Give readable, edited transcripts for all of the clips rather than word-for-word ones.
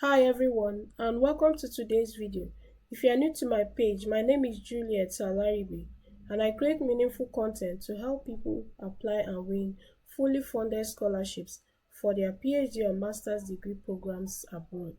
Hi everyone, and welcome to today's video. If you are new to my page, my name is Juliet Salaribe, and I create meaningful content to help people apply and win fully funded scholarships for their PhD or master's degree programs abroad.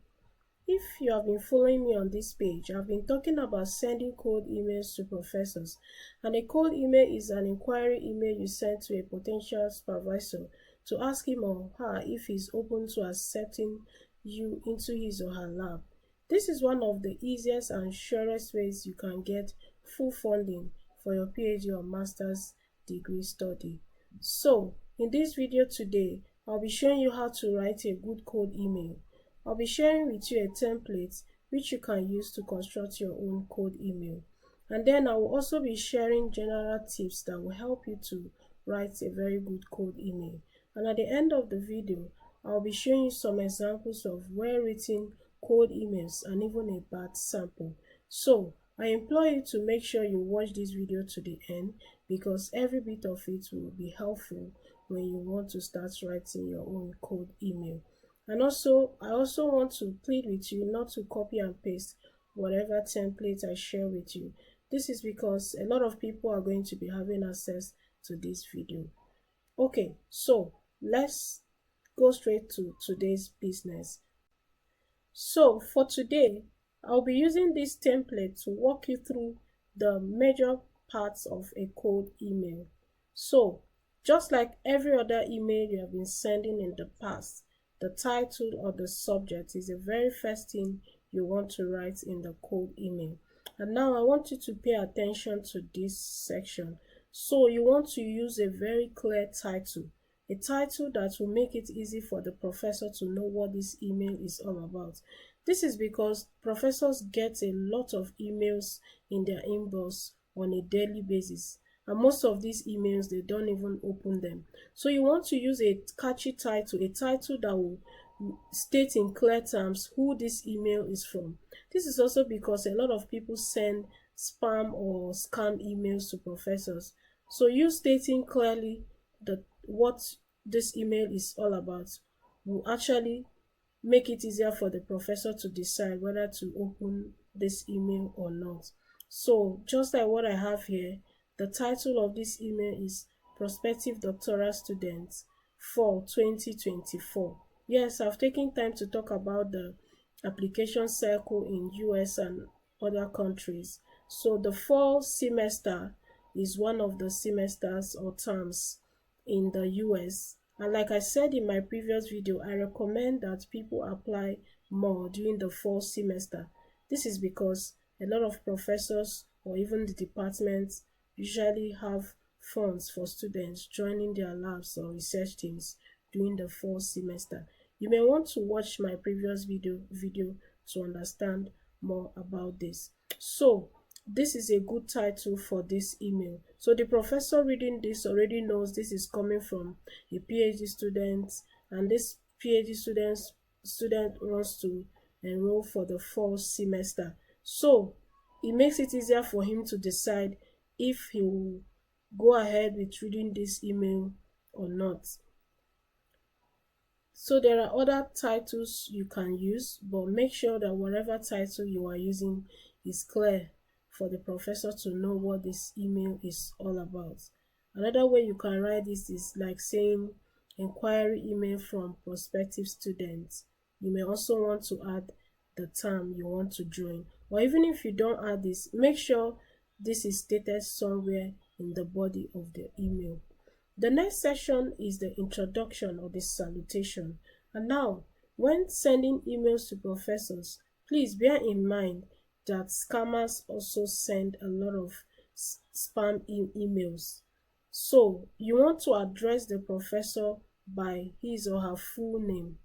If you have been following me on this page, I've been talking about sending cold emails to professors. And a cold email is an inquiry email you send to a potential supervisor to ask him or her if he's open to accepting you into his or her lab. This is one of the easiest and surest ways you can get full funding for your PhD or master's degree study. So, in this video today, I'll be showing you how to write a good cold email. I'll be sharing with you a template which you can use to construct your own cold email. And then I will also be sharing general tips that will help you to write a very good cold email. And at the end of the video, I'll be showing you some examples of well-written cold emails and even a bad sample. So, I implore you to make sure you watch this video to the end because every bit of it will be helpful when you want to start writing your own cold email. And also, I also want to plead with you not to copy and paste whatever template I share with you. This is because a lot of people are going to be having access to this video. Okay, so let's go straight to today's business. So for today, I'll be using this template to walk you through the major parts of a cold email. So just like every other email you have been sending in the past, the title or the subject is the very first thing you want to write in the cold email. And now I want you to pay attention to this section. So you want to use a very clear title, a title that will make it easy for the professor to know what this email is all about. This is because professors get a lot of emails in their inbox on a daily basis. And most of these emails, they don't even open them. So you want to use a catchy title, a title that will state in clear terms who this email is from. This is also because a lot of people send spam or scam emails to professors. So you stating clearly what this email is all about will actually make it easier for the professor to decide whether to open this email or not. So just like what I have here, the title of this email is Prospective Doctoral Students for 2024. Yes, I've taken time to talk about the application cycle in US and other countries. So the fall semester is one of the semesters or terms in the US. And like I said in my previous video, I recommend that people apply more during the fall semester. This is because a lot of professors or even the departments usually have funds for students joining their labs or research teams during the fall semester. You may want to watch my previous video to understand more about this. So this is a good title for this email. So the professor reading this already knows this is coming from a PhD student, and this PhD student wants to enroll for the fall semester. So it makes it easier for him to decide if he will go ahead with reading this email or not. So there are other titles you can use, but make sure that whatever title you are using is clear for the professor to know what this email is all about. Another way you can write this is like saying inquiry email from prospective students. You may also want to add the term you want to join. Or even if you don't add this, make sure this is stated somewhere in the body of the email. The next section is the introduction or the salutation. And now, when sending emails to professors, please bear in mind that scammers also send a lot of spam emails. So, you want to address the professor by his or her full name.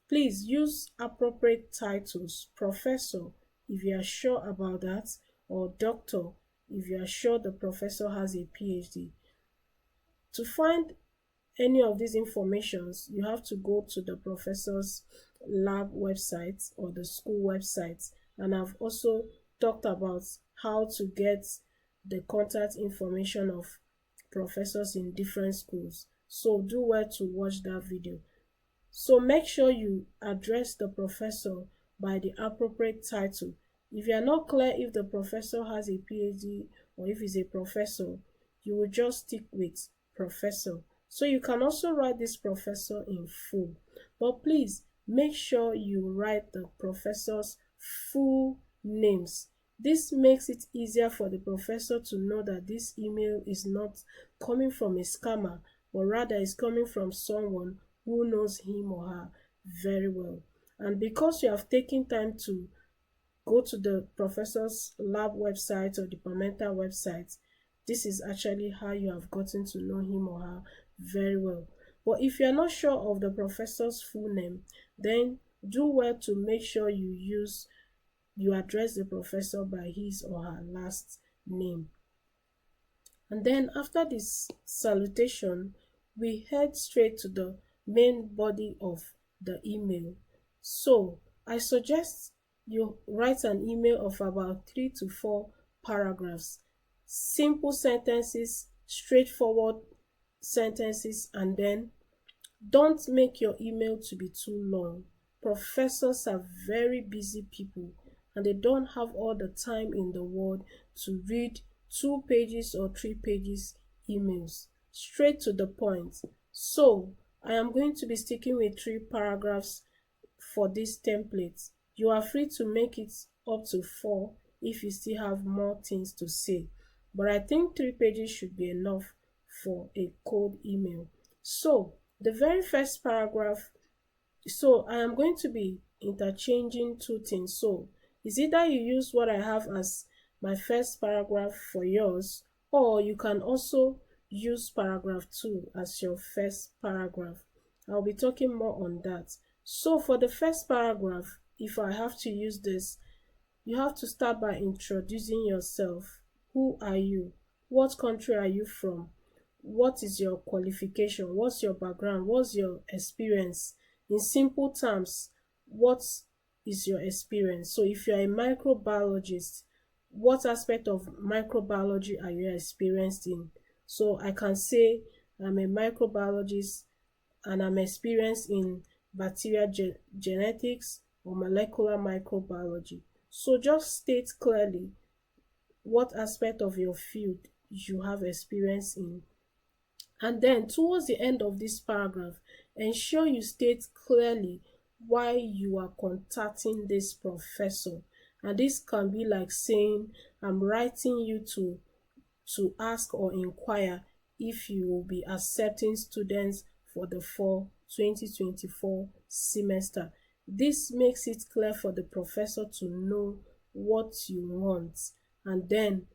Please use appropriate titles, professor if you are sure about that, or doctor if you are sure the professor has a PhD. To find any of these informations, you have to go to the professor's lab website or the school website. And I've also talked about how to get the contact information of professors in different schools. So do well to watch that video. So make sure you address the professor by the appropriate title. If you are not clear if the professor has a PhD or if he's a professor, you will just stick with professor. So you can also write this professor in full. But please make sure you write the professor's full names. This makes it easier for the professor to know that this email is not coming from a scammer, but rather is coming from someone who knows him or her very well. And because you have taken time to go to the professor's lab website or departmental website, this is actually how you have gotten to know him or her very well. But if you are not sure of the professor's full name, then do well to make sure you address the professor by his or her last name. And then after this salutation, we head straight to the main body of the email. So I suggest you write an email of about 3 to 4 paragraphs, simple sentences, straightforward sentences, and then don't make your email to be too long. Professors are very busy people and they don't have all the time in the world to read 2 pages or 3 pages emails. Straight to the point. So, I am going to be sticking with 3 paragraphs for this template. You are free to make it up to 4 if you still have more things to say. But I think 3 pages should be enough for a cold email. So, the very first paragraph, so I am going to be interchanging 2 things. So it's either you use what I have as my first paragraph for yours, or you can also use paragraph 2 as your first paragraph. I'll be talking more on that. So for the first paragraph, if I have to use this, you have to start by introducing yourself. Who are you? What country are you from? What is your qualification? What's your background? What's your experience? In simple terms, what is your experience? So if you're a microbiologist, what aspect of microbiology are you experienced in? So I can say I'm a microbiologist and I'm experienced in bacterial genetics or molecular microbiology. So just state clearly what aspect of your field you have experience in. And then towards the end of this paragraph, ensure you state clearly why you are contacting this professor. And this can be like saying, I'm writing you to ask or inquire if you will be accepting students for the fall 2024 semester. This makes it clear for the professor to know what you want, and then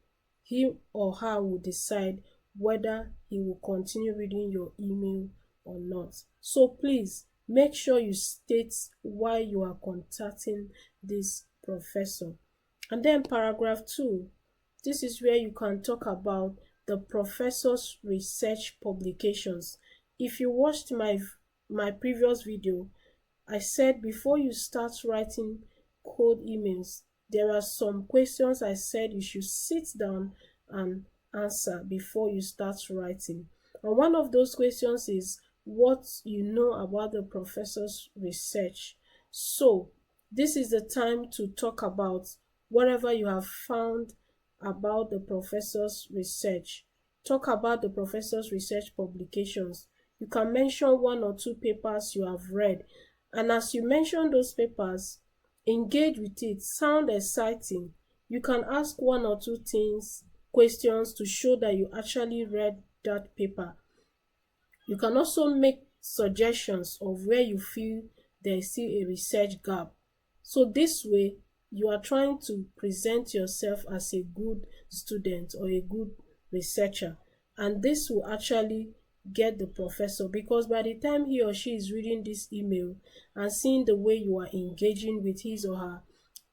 he or her will decide whether he will continue reading your email or not. So please make sure you state why you are contacting this professor. And then paragraph 2, this is where you can talk about the professor's research publications. If you watched my previous video, I said before you start writing cold emails, there are some questions I said you should sit down and answer before you start writing. And one of those questions is what you know about the professor's research. So this is the time to talk about whatever you have found about the professor's research. Talk about the professor's research publications. You can mention 1 or 2 papers you have read, and as you mention those papers, engage with it, sound exciting. You can ask 1 or 2 questions to show that you actually read that paper. You can also make suggestions of where you feel there is still a research gap. So this way, you are trying to present yourself as a good student or a good researcher, and this will actually get the professor, because by the time he or she is reading this email and seeing the way you are engaging with his or her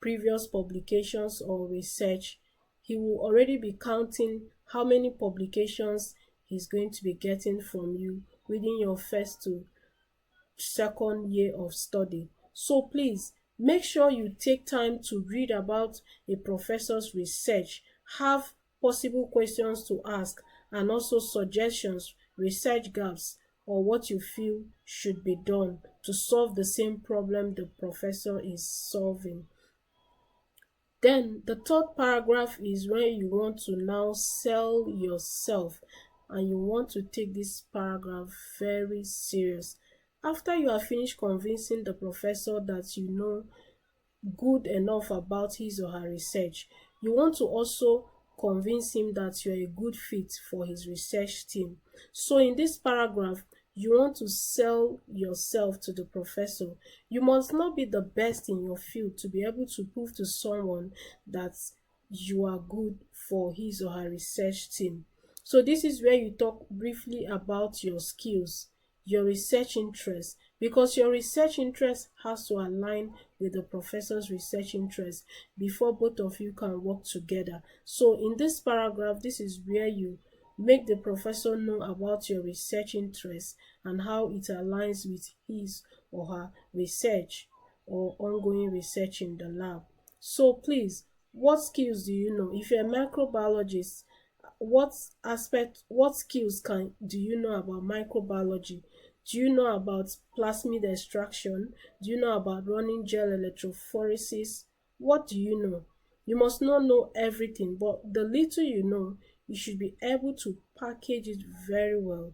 previous publications or research, he will already be counting how many publications he's going to be getting from you within your first to second year of study. So please make sure you take time to read about a professor's research, have possible questions to ask, and also suggestions, research gaps, or what you feel should be done to solve the same problem the professor is solving. Then the third paragraph is where you want to now sell yourself, and you want to take this paragraph very serious. After you have finished convincing the professor that you know good enough about his or her research, you want to also convince him that you're a good fit for his research team. So in this paragraph, you want to sell yourself to the professor. You must not be the best in your field to be able to prove to someone that you are good for his or her research team. So this is where you talk briefly about your skills, your research interest, because your research interest has to align with the professor's research interest before both of you can work together. So in this paragraph, this is where you make the professor know about your research interest and how it aligns with his or her research or ongoing research in the lab. So please, what skills do you know? If you're a microbiologist, what skills can do you know about microbiology? Do you know about plasmid extraction? Do you know about running gel electrophoresis? What do you know? You must not know everything, but the little you know, you should be able to package it very well.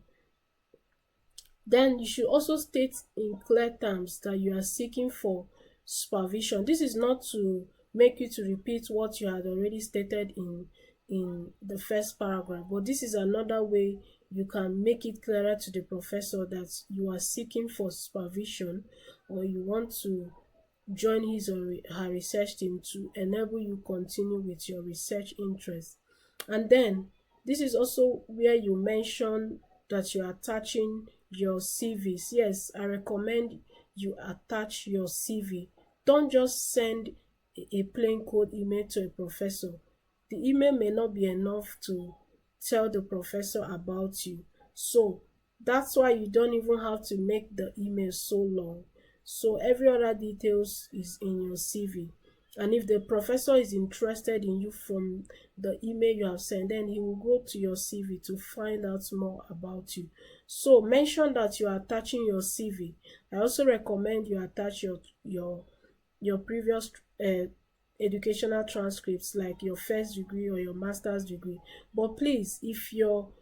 Then you should also state in clear terms that you are seeking for supervision. This is not to make you to repeat what you had already stated in the first paragraph, but this is another way you can make it clearer to the professor that you are seeking for supervision, or you want to join his or her research team to enable you continue with your research interests. And then this is also where you mention that you're attaching your CVs. Yes, I recommend you attach your CV. Don't just send a plain code email to a professor. The email may not be enough to tell the professor about you. So that's why you don't even have to make the email so long. So every other details is in your CV. And if the professor is interested in you from the email you have sent, then he will go to your CV to find out more about you. So mention that you are attaching your CV. I also recommend you attach your previous educational transcripts, like your first degree or your master's degree. But please, if your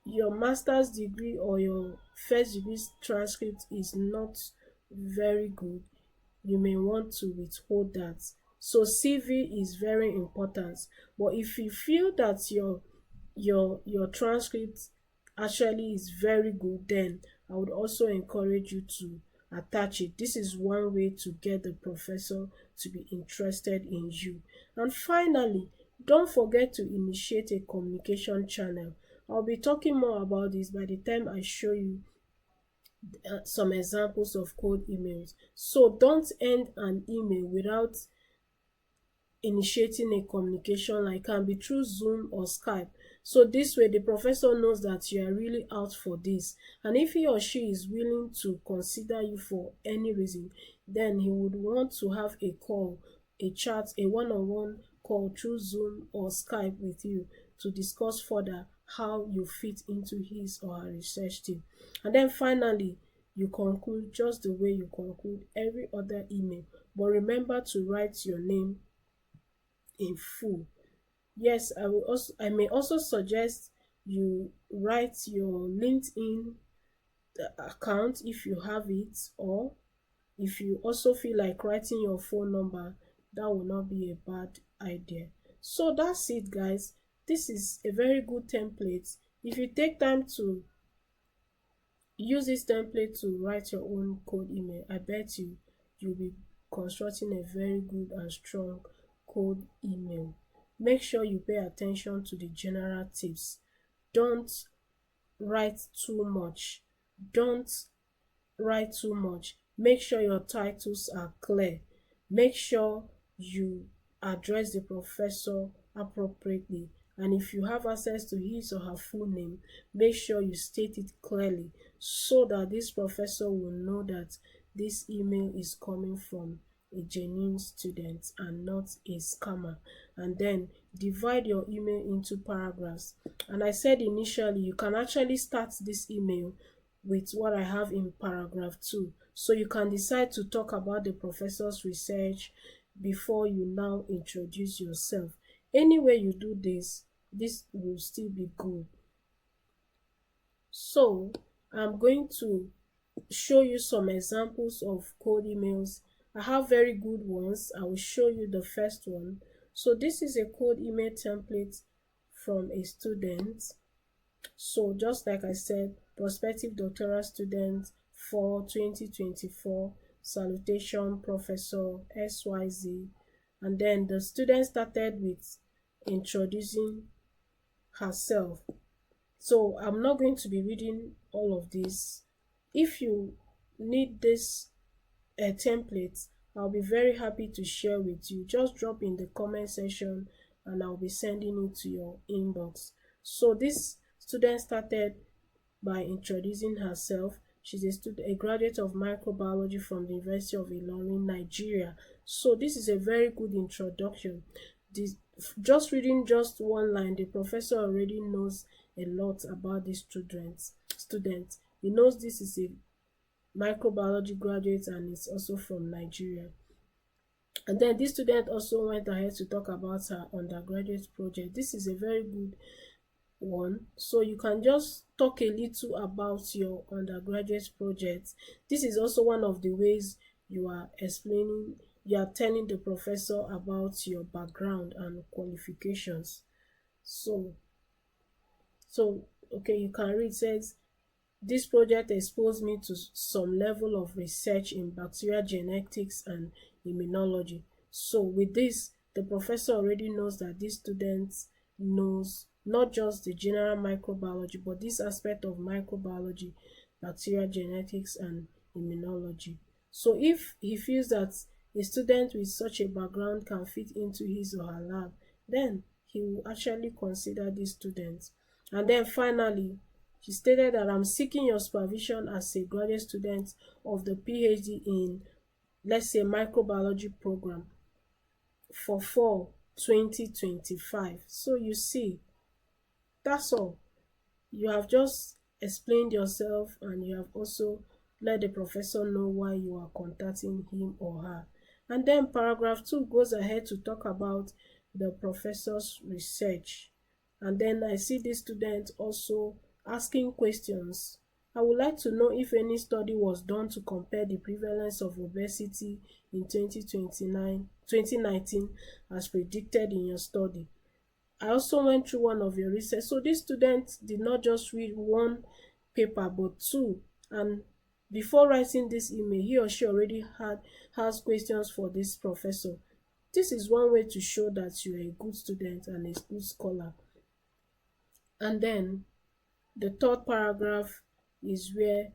master's degree or your first degree transcript is not very good, you may want to withhold that. So CV is very important. But if you feel that your transcript actually is very good, then I would also encourage you to attach it. This is one way to get the professor to be interested in you. And finally, don't forget to initiate a communication channel. I'll be talking more about this by the time I show you some examples of cold emails. So don't end an email without initiating a communication, like can be through Zoom or Skype. So this way the professor knows that you are really out for this, and if he or she is willing to consider you for any reason, then he would want to have a call, a chat, a one-on-one call through Zoom or Skype with you to discuss further how you fit into his or her research team. And then finally, you conclude just the way you conclude every other email, but remember to write your name in full. Yes, I may also suggest you write your LinkedIn account if you have it, or if you also feel like writing your phone number, that will not be a bad idea. So that's it, guys. This is a very good template. If you take time to use this template to write your own cold email, I bet you'll be constructing a very good and strong cold email. Make sure you pay attention to the general tips. Don't write too much. Don't write too much. Make sure your titles are clear. Make sure you address the professor appropriately. And if you have access to his or her full name, make sure you state it clearly so that this professor will know that this email is coming from a genuine student and not a scammer. And then divide your email into paragraphs. And I said initially, you can actually start this email with what I have in paragraph 2. So you can decide to talk about the professor's research before you now introduce yourself. Any way you do this will still be good. So I'm going to show you some examples of cold emails. I have very good ones. I will show you the first one. So this is a cold email template from a student. So just like I said, prospective doctoral student for 2024, salutation Professor XYZ. And then the student started with introducing herself. So I'm not going to be reading all of this. If you need this template, I'll be very happy to share with you. Just drop in the comment section and I'll be sending it to your inbox. So this student started by introducing herself. She's a graduate of microbiology from the University of Ilorin, Nigeria. So this is a very good introduction. Just reading just one line, the professor already knows a lot about this student. He knows this is a microbiology graduate and is also from Nigeria. And then this student also went ahead to talk about her undergraduate project. This is a very good one. So you can just talk a little about your undergraduate project. This is also one of the ways you are telling the professor about your background and qualifications. So okay, you can read. It says, this project exposed me to some level of research in bacterial genetics and immunology. So with this, the professor already knows that this student knows not just the general microbiology, but this aspect of microbiology, bacterial genetics, and immunology. So if he feels that a student with such a background can fit into his or her lab, then he will actually consider this student. And then finally, she stated that I'm seeking your supervision as a graduate student of the PhD in, let's say, microbiology program for fall 2025. So you see, that's all. You have just explained yourself and you have also let the professor know why you are contacting him or her. And then paragraph 2 goes ahead to talk about the professor's research. And then I see this student also asking questions. I would like to know if any study was done to compare the prevalence of obesity in 2019 as predicted in your study. I also went through one of your research. So this student did not just read one paper but two. And before writing this email, he or she already has questions for this professor. This is one way to show that you are a good student and a good scholar. And then the third paragraph is where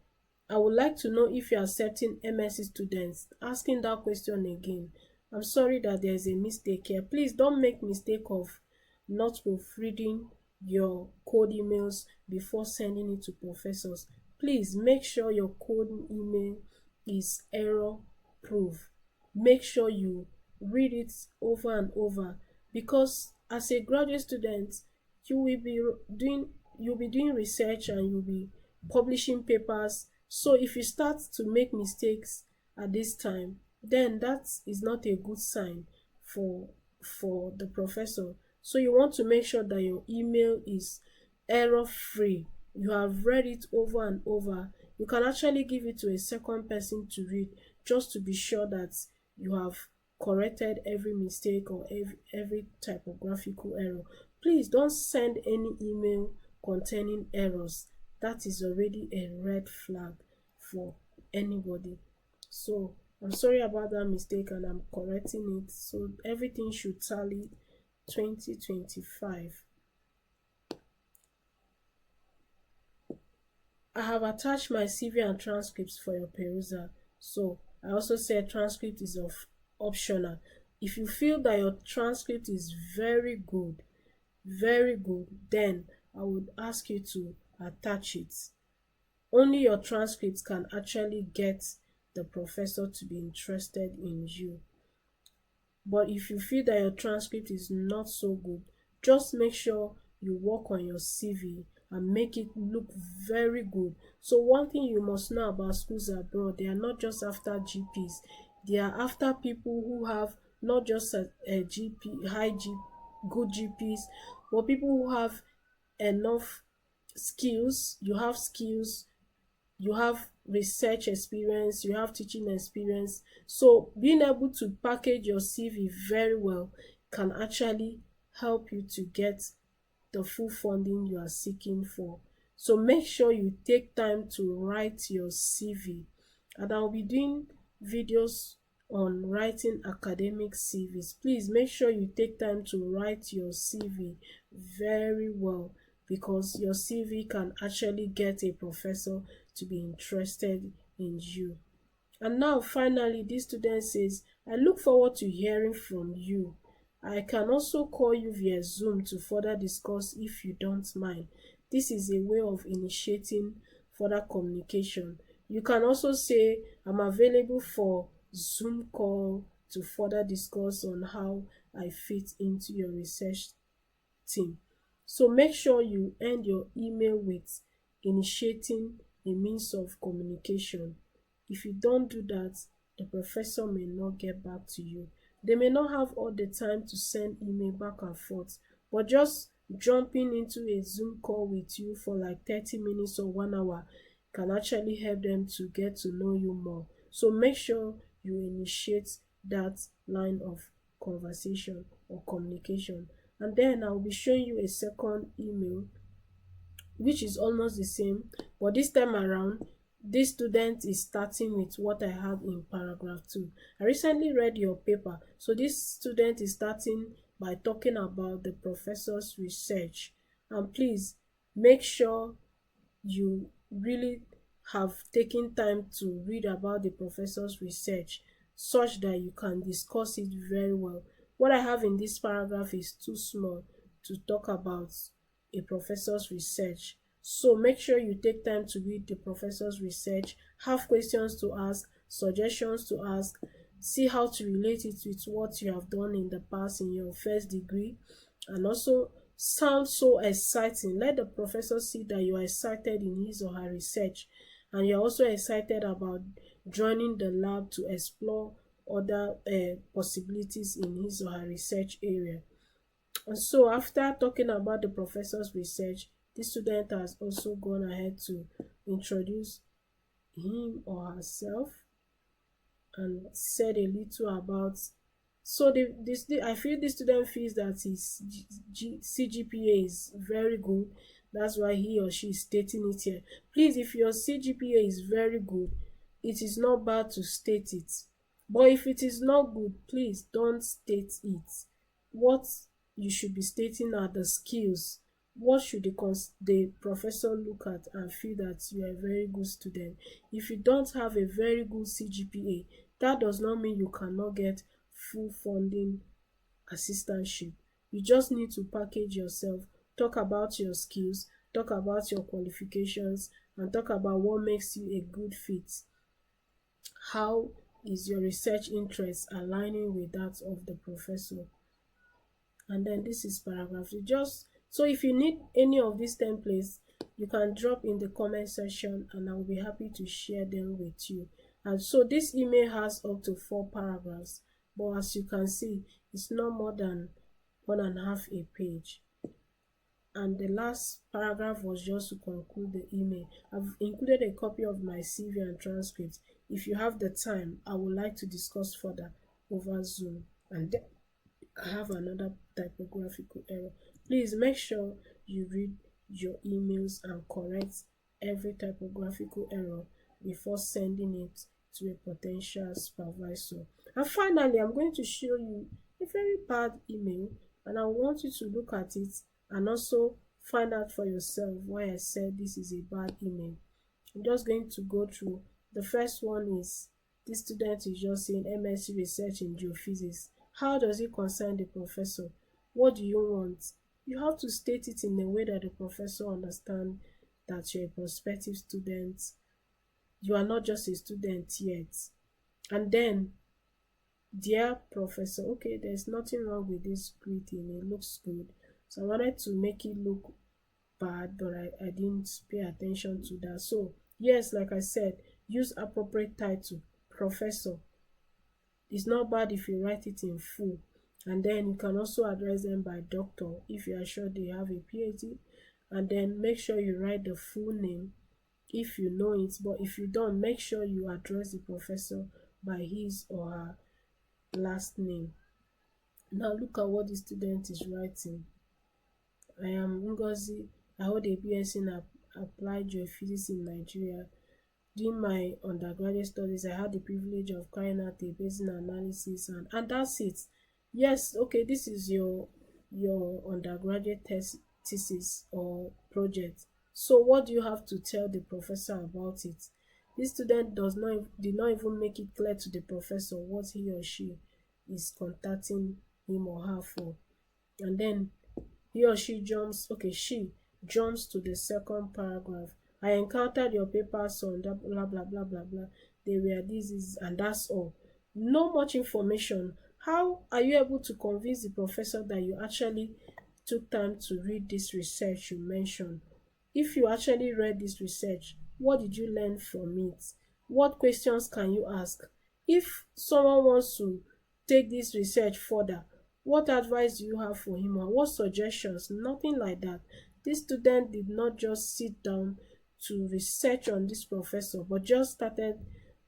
I would like to know if you are accepting MSc students. Asking that question again. I'm sorry that there is a mistake here. Please don't make mistake of not proofreading your code emails before sending it to professors. Please make sure your code email is error proof. Make sure you read it over and over, because as a graduate student you'll be doing research and you'll be publishing papers. So if you start to make mistakes at this time, then that is not a good sign for the professor. So you want to make sure that your email is error free. You have read it over and over. You can actually give it to a second person to read, just to be sure that you have corrected every mistake or every typographical error. Please don't send any email containing errors. That is already a red flag for anybody. So I'm sorry about that mistake and I'm correcting it. So everything should tally 2025. I have attached my CV and transcripts for your perusal. So I also said transcript is optional. If you feel that your transcript is very good, then I would ask you to attach it. Only your transcripts can actually get the professor to be interested in you. But if you feel that your transcript is not so good, just make sure you work on your CV and make it look very good. So one thing you must know about schools abroad, they are not just after GPs. They are after people who have not just a GP, good GPs, but people who have enough skills. You have skills, you have research experience, you have teaching experience. So being able to package your CV very well can actually help you to get the full funding you are seeking for. So make sure you take time to write your CV. And I'll be doing videos on writing academic CVs. Please make sure you take time to write your CV very well, because your CV can actually get a professor to be interested in you. And now, finally, this student says, I look forward to hearing from you. I can also call you via Zoom to further discuss if you don't mind. This is a way of initiating further communication. You can also say, I'm available for Zoom call to further discuss on how I fit into your research team. So make sure you end your email with initiating a means of communication. If you don't do that, the professor may not get back to you. They may not have all the time to send email back and forth, but just jumping into a Zoom call with you for like 30 minutes or 1 hour can actually help them to get to know you more. So make sure you initiate that line of conversation or communication. And then I'll be showing you a second email which is almost the same, but this time around this student is starting with what I have in paragraph 2. I recently read your paper, so this student is starting by talking about the professor's research. And please make sure you really have taken time to read about the professor's research such that you can discuss it very well. What I have in this paragraph is too small to talk about a professor's research. So make sure you take time to read the professor's research, have questions to ask, suggestions to ask, see how to relate it with what you have done in the past in your first degree, and also sound so exciting. Let the professor see that you are excited in his or her research, and you're also excited about joining the lab to explore other possibilities in his or her research area. And so after talking about the professor's research, the student has also gone ahead to introduce him or herself and said a little about. So I feel the student feels that his CGPA is very good. That's why he or she is stating it here. Please, if your CGPA is very good, it is not bad to state it. But if it is not good, please don't state it. What you should be stating are the skills. What should the professor look at and feel that you are a very good student? If you don't have a very good CGPA, that does not mean you cannot get full funding assistantship. You just need to package yourself, talk about your skills, talk about your qualifications, and talk about what makes you a good fit. How is your research interest aligning with that of the professor? And then this is paragraph 2. Just so if you need any of these templates, you can drop in the comment section and I will be happy to share them with you. And so this email has up to 4 paragraphs, but as you can see, it's not more than 1.5 a page. And the last paragraph was just to conclude the email. I've included a copy of my CV and transcript. If you have the time, I would like to discuss further over Zoom. And then I have another typographical error. Please make sure you read your emails and correct every typographical error before sending it to a potential supervisor. And finally, I'm going to show you a very bad email, and I want you to look at it and also find out for yourself why I said this is a bad email. I'm just going to go through. The first one is, this student is just saying MSc research in geophysics. How does it concern the professor? What do you want? You have to state it in a way that the professor understands that you're a prospective student. You are not just a student yet. And then, dear professor, okay, there's nothing wrong with this greeting. It looks good. So I wanted to make it look bad, but I didn't pay attention to that. So yes, like I said, use appropriate title. Professor. It's not bad if you write it in full. And then you can also address them by doctor if you are sure they have a PhD. And then make sure you write the full name if you know it. But if you don't, make sure you address the professor by his or her last name. Now look at what the student is writing. I am Ngozi. I hold a BSc in Applied Geophysics in Nigeria. During my undergraduate studies, I had the privilege of carrying out a basin analysis, and that's it. Yes, okay, this is your undergraduate thesis or project. So what do you have to tell the professor about it? This student did not even make it clear to the professor what he or she is contacting him or her for. And then she jumps to the second paragraph. I encountered your papers on blah blah blah blah blah blah. They were this, and that's all. No much information. How are you able to convince the professor that you actually took time to read this research you mentioned? If you actually read this research, what did you learn from it? What questions can you ask? If someone wants to take this research further, what advice do you have for him, or what suggestions? Nothing like that. This student did not just sit down to research on this professor, but just started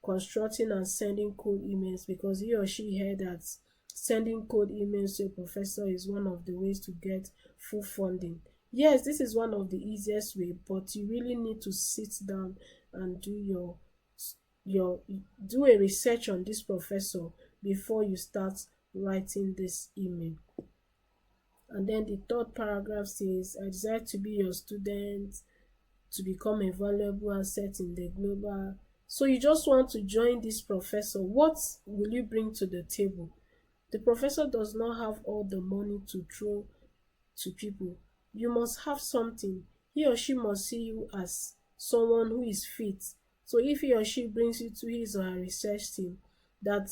constructing and sending cold emails because he or she heard that sending cold emails to a professor is one of the ways to get full funding. Yes, this is one of the easiest way, but you really need to sit down and your do a research on this professor before you start writing this email. And then the third paragraph says, I desire to be your student, to become a valuable asset in the global. So you just want to join this professor. What will you bring to the table? The professor does not have all the money to throw to people. You must have something. He or she must see you as someone who is fit. So if he or she brings you to his or her research team, that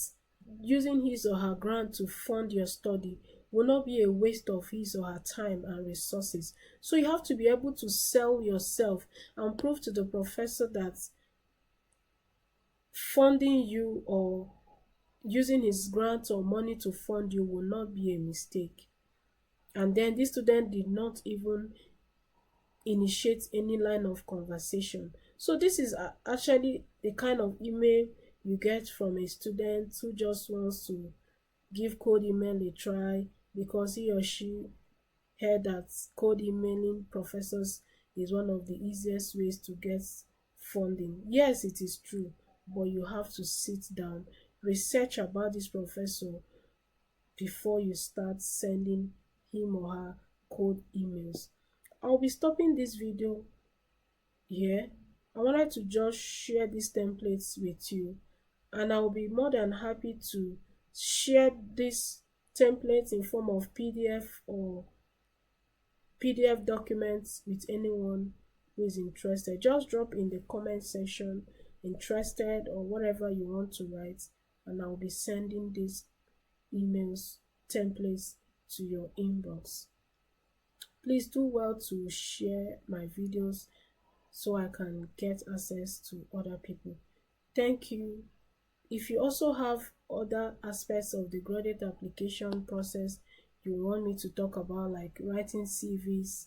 using his or her grant to fund your study will not be a waste of his or her time and resources. So you have to be able to sell yourself and prove to the professor that funding you or using his grant or money to fund you will not be a mistake. And then this student did not even initiate any line of conversation. So this is actually the kind of email you get from a student who just wants to give cold email a try because he or she heard that cold emailing professors is one of the easiest ways to get funding. Yes, it is true, but you have to sit down, research about this professor before you start sending him or her cold emails. I'll be stopping this video here. I wanted to just share these templates with you, and I'll be more than happy to share this templates in form of PDF or PDF documents with anyone who is interested. Just drop in the comment section interested or whatever you want to write, and I'll be sending these emails templates to your inbox. Please do well to share my videos so I can get access to other people. Thank you. If you also have other aspects of the graduate application process you want me to talk about, like writing CVs,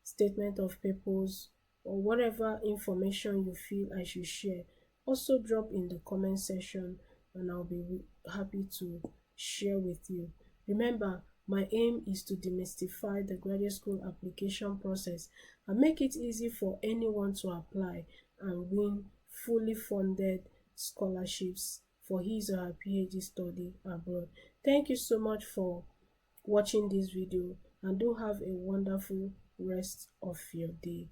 statement of purpose, or whatever information you feel I should share, also drop in the comment section and I'll be happy to share with you. Remember, my aim is to demystify the graduate school application process and make it easy for anyone to apply and win fully funded scholarships for his or her PhD study abroad. Thank you so much for watching this video, and do have a wonderful rest of your day.